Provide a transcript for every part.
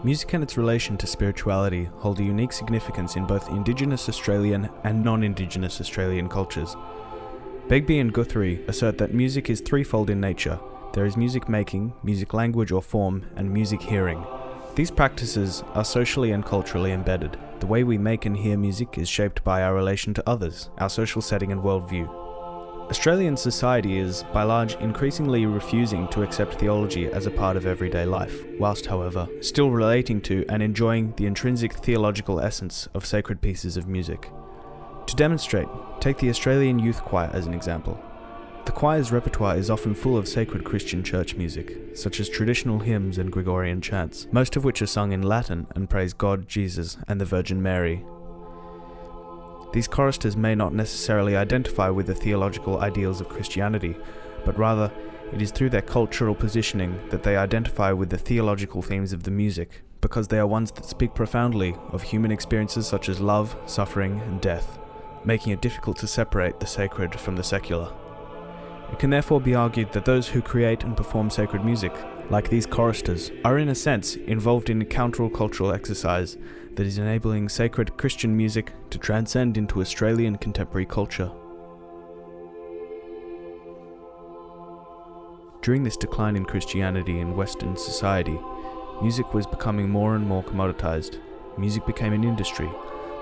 Music and its relation to spirituality hold a unique significance in both Indigenous Australian and non-Indigenous Australian cultures. Begbie and Guthrie assert that music is threefold in nature. There is music making, music language or form, and music hearing. These practices are socially and culturally embedded. The way we make and hear music is shaped by our relation to others, our social setting and worldview. Australian society is, by large, increasingly refusing to accept theology as a part of everyday life, whilst, however, still relating to and enjoying the intrinsic theological essence of sacred pieces of music. To demonstrate, take the Australian Youth Choir as an example. The choir's repertoire is often full of sacred Christian church music, such as traditional hymns and Gregorian chants, most of which are sung in Latin and praise God, Jesus, and the Virgin Mary. These choristers may not necessarily identify with the theological ideals of Christianity, but rather it is through their cultural positioning that they identify with the theological themes of the music, because they are ones that speak profoundly of human experiences such as love, suffering, and death, making it difficult to separate the sacred from the secular. It can therefore be argued that those who create and perform sacred music, like these choristers, are in a sense involved in a countercultural exercise that is enabling sacred Christian music to transcend into Australian contemporary culture. During this decline in Christianity in Western society, music was becoming more and more commoditized. Music became an industry,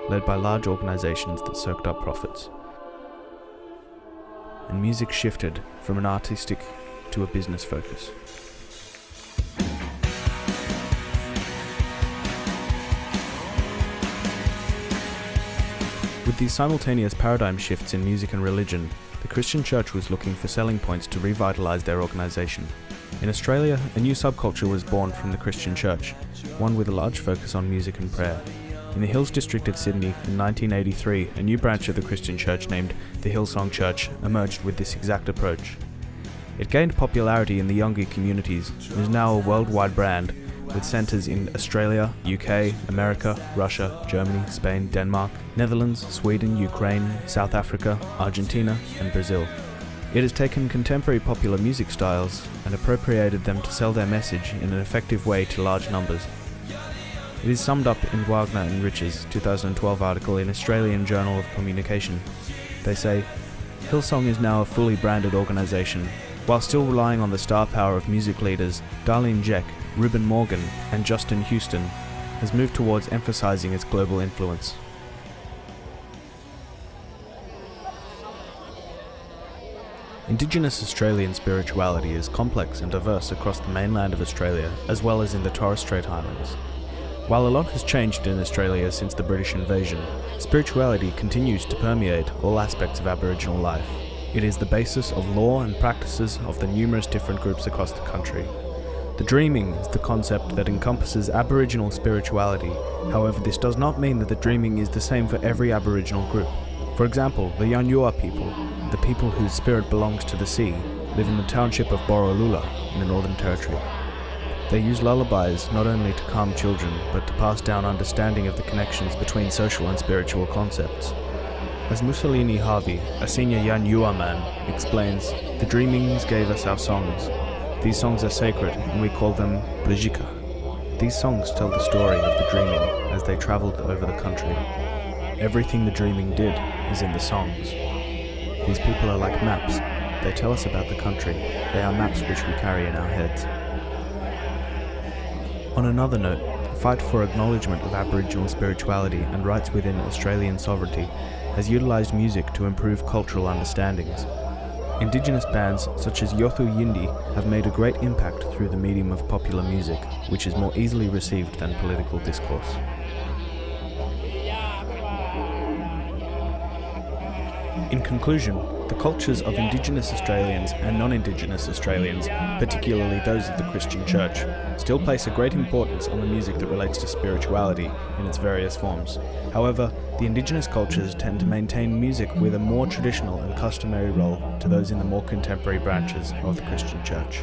led by large organizations that soaked up profits. And music shifted from an artistic to a business focus. With these simultaneous paradigm shifts in music and religion, the Christian church was looking for selling points to revitalize their organization. In Australia, a new subculture was born from the Christian church, one with a large focus on music and prayer. In the Hills district of Sydney in 1983, a new branch of the Christian church named the Hillsong Church emerged with this exact approach. It gained popularity in the younger communities and is now a worldwide brand with centres in Australia, UK, America, Russia, Germany, Spain, Denmark, Netherlands, Sweden, Ukraine, South Africa, Argentina, and Brazil. It has taken contemporary popular music styles and appropriated them to sell their message in an effective way to large numbers. It is summed up in Wagner and Rich's 2012 article in Australian Journal of Communication. They say, Hillsong is now a fully branded organisation, while still relying on the star power of music leaders Darlene Zschech, Reuben Morgan, and Justin Houston, has moved towards emphasising its global influence. Indigenous Australian spirituality is complex and diverse across the mainland of Australia, as well as in the Torres Strait Islands. While a lot has changed in Australia since the British invasion, spirituality continues to permeate all aspects of Aboriginal life. It is the basis of law and practices of the numerous different groups across the country. The dreaming is the concept that encompasses Aboriginal spirituality. However, this does not mean that the dreaming is the same for every Aboriginal group. For example, the Yanyuwa people, the people whose spirit belongs to the sea, live in the township of Borroloola in the Northern Territory. They use lullabies not only to calm children, but to pass down understanding of the connections between social and spiritual concepts. As Mussolini Harvey, a senior Yanyuwa man, explains, the dreamings gave us our songs. These songs are sacred, and we call them Blajika. These songs tell the story of the dreaming as they travelled over the country. Everything the dreaming did is in the songs. These people are like maps. They tell us about the country. They are maps which we carry in our heads. On another note, the fight for acknowledgement of Aboriginal spirituality and rights within Australian sovereignty has utilised music to improve cultural understandings. Indigenous bands such as Yothu Yindi have made a great impact through the medium of popular music, which is more easily received than political discourse. In conclusion, the cultures of Indigenous Australians and non-Indigenous Australians, particularly those of the Christian Church, still place a great importance on the music that relates to spirituality in its various forms. However, the Indigenous cultures tend to maintain music with a more traditional and customary role to those in the more contemporary branches of the Christian Church.